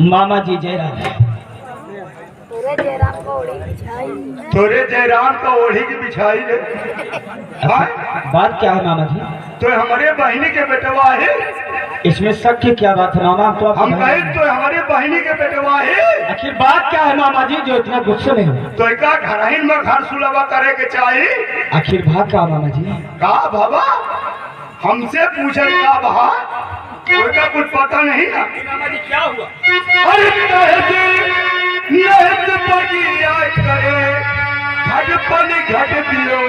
मामा जी जयराम। तोरे जयराम का ओढ़ी की बिछाई है। हाँ? बात क्या है मामा जी? तो हमारे बहनी के बेटवा है। इसमें शक की क्या बात है मामा? तो हम कहे तो हमारे बहनी के बेटवा है। आखिर बात क्या है मामा जी जो इतना गुस्से में हो? तो एक घरहीन में घर सुलवा करे के चाहिए। आखिर भाग का मामा जी? का बाबा हमसे पूछे का बहा का कुछ पता नहीं ना। मामा जी क्या हुआ? अरे नहत बगिया करे घट पन घट दियो।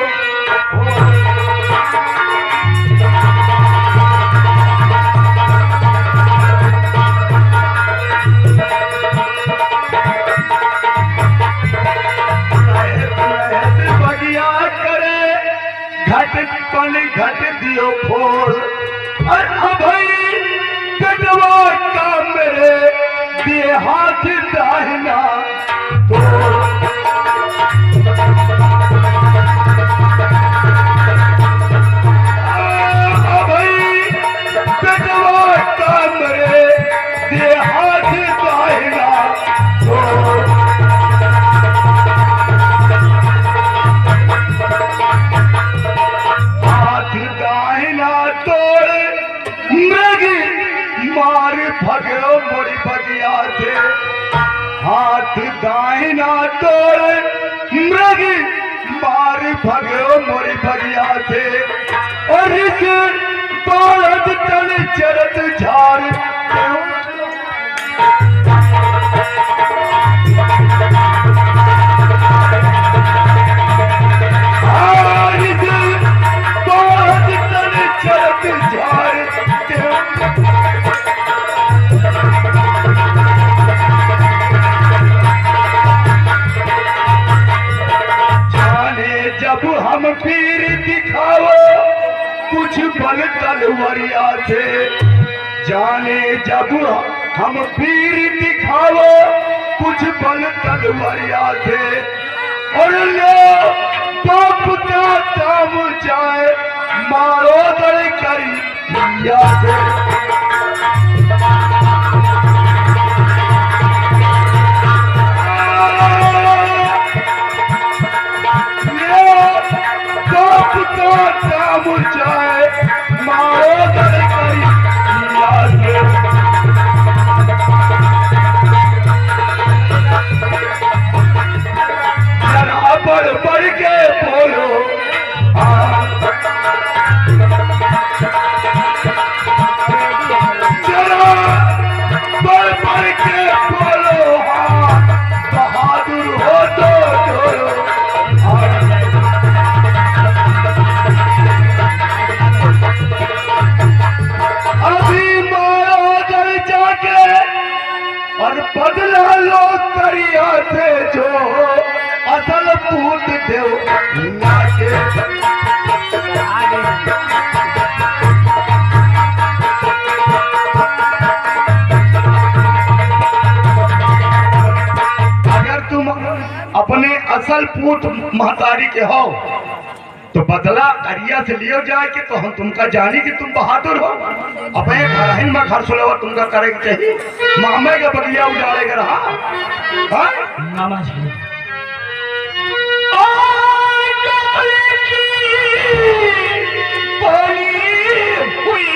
घट दियो फोड़ भाई कटवा का मेरे दिए हाथ दाहिना भाई कटवा का मेरे दिए हाथ दाहिना मार भगो मोरी बगिया से हाथ दाहिना तोड़ मृग मार भगो मोरी बगिया से और इस बालद तल चरत झार हम पीर दिखाओ कुछ बल तलवरिया से जाने जब हम पीर दिखाओ कुछ बल तलवरिया से और लो बाप का दाम जाए मारो दर करी या से बढ़ के बोलो चलो बढ़ के बोलो हाँ बहादुर हो तो अभी मारो दर जाके और बदला लो करिया से जो असल पूत देव लागे अगर तुम अपने असल पूत महतारी के हो तो बदला अरिया से लियो जाए कि तो हम तुमका जानी कि तुम बहादुर हो। अपने घरहीन में घर सुलवा तुमका करे के चाहिए। मामे का बगिया उजाड़ेगा रहा मामा जी हुई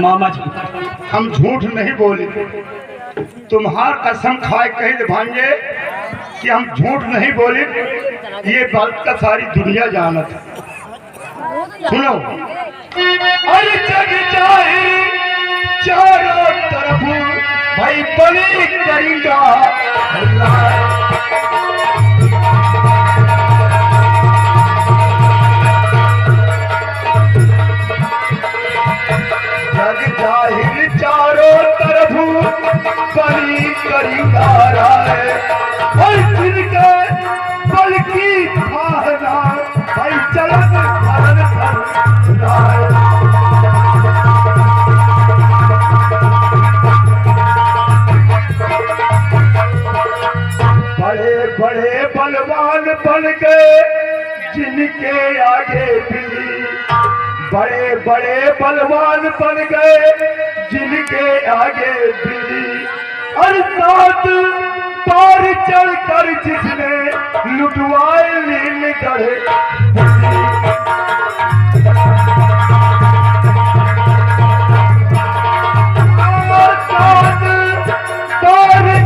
मामा जी हम झूठ नहीं बोले। तुम्हार कसम खाए कहे थे भांजे कि हम झूठ नहीं बोले। ये बात का सारी दुनिया जानत है। सुनो, अरे जग जाए चारों तरफ भाई बड़ी करेगा जग जाहिर चारों तरफ बड़ी करेगा राय और जिनके बल की भावना भाई चलन धरन राय। बड़े बड़े बलवान बन गए जिनके आगे बिल्ली, बड़े बड़े बलवान बन गए जिनके आगे बिल्ली। और साथ पार चढ़ कर जिसने लुटवाए लील गढ़े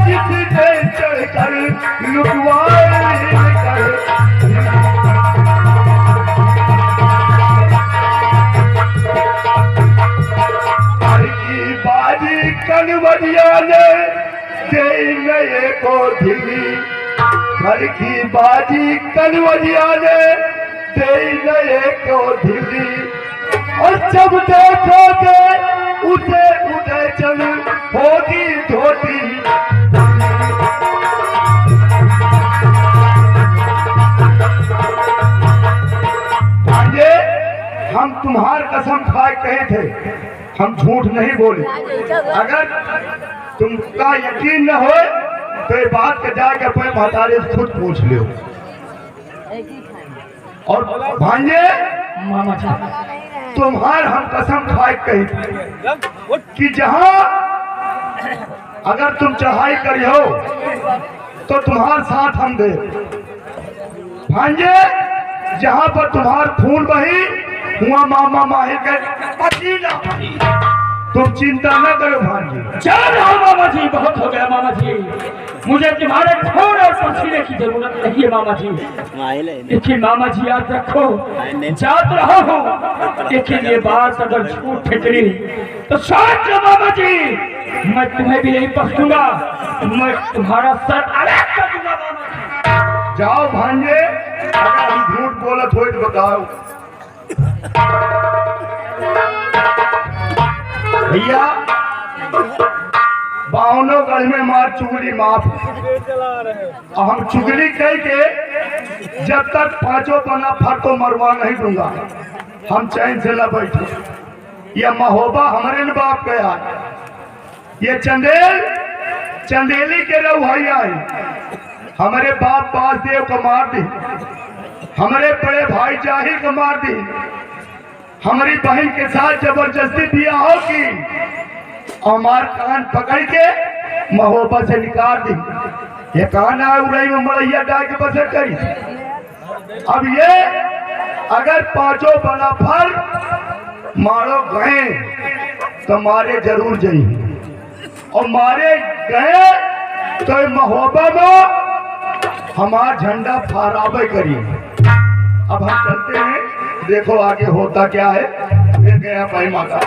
जिसने चढ़कर लुटवाए की बाजी कनवरिया ने दे नए को ढीली, घर की बाजी कनवरिया ने दे नए को ढीली। और जब देखोगे उसे उदय चल होगी धोती। हम तुम्हार कसम खाए कहे थे, हम झूठ नहीं बोले। अगर तुमका यकीन न हो तो ये बात के जाके अपने महतारे से खुद पूछ लो। और भांजे मामा जी तुम्हार हम कसम खाए कही थे कि जहां अगर तुम चढ़ाई करी हो तो तुम्हार साथ हम दे। भांजे जहां पर तुम्हार खून बही हुआ मामा माही के पसीना बही। तुम चिंता न करो भांजे। चल रहा मामा जी, बहुत हो गया मामा जी, मुझे तुम्हारे खून और पसीने की जरूरत नहीं है मामा जी। देखिए मामा जी याद रखो, जात रहा हूँ, लेकिन ये बात अगर झूठ निकली तो सोच लो मामा जी, मैं तुम्हें भी नहीं बख्शूंगा, मैं तुम्हारा सर अलग कर दूंगा मामा जी। जाओ भांजे, अगर हम झूठ बोलत हो तो बताओ। भैया बावनोगढ़ में मार चुगली माफ। हम चुगली कह के जब तक पांचों पन्ना फर को मरवा नहीं दूंगा, हम चैन से न बैठे। यह महोबा हमारे बाप का है। ये चंदेली के रउहैया है। हमारे बाप बासदेव को मार दी, हमारे बड़े भाई जाहिर को मार दी, हमारी बहन के साथ जबरदस्ती बिया हो की, हमार कान पकड़ के महोबा से निकाल दी। ये कान उड़ाई में मड़ैया डाल के बसर करी। अब ये अगर पांचों बड़ा फर मारो गए तो मारे जरूर जाइए, और मारे गए तो महोबा में हमार झंडा फहरावे करिए। अब हम चलते हैं, देखो आगे होता क्या है। फिर गया भाई माता।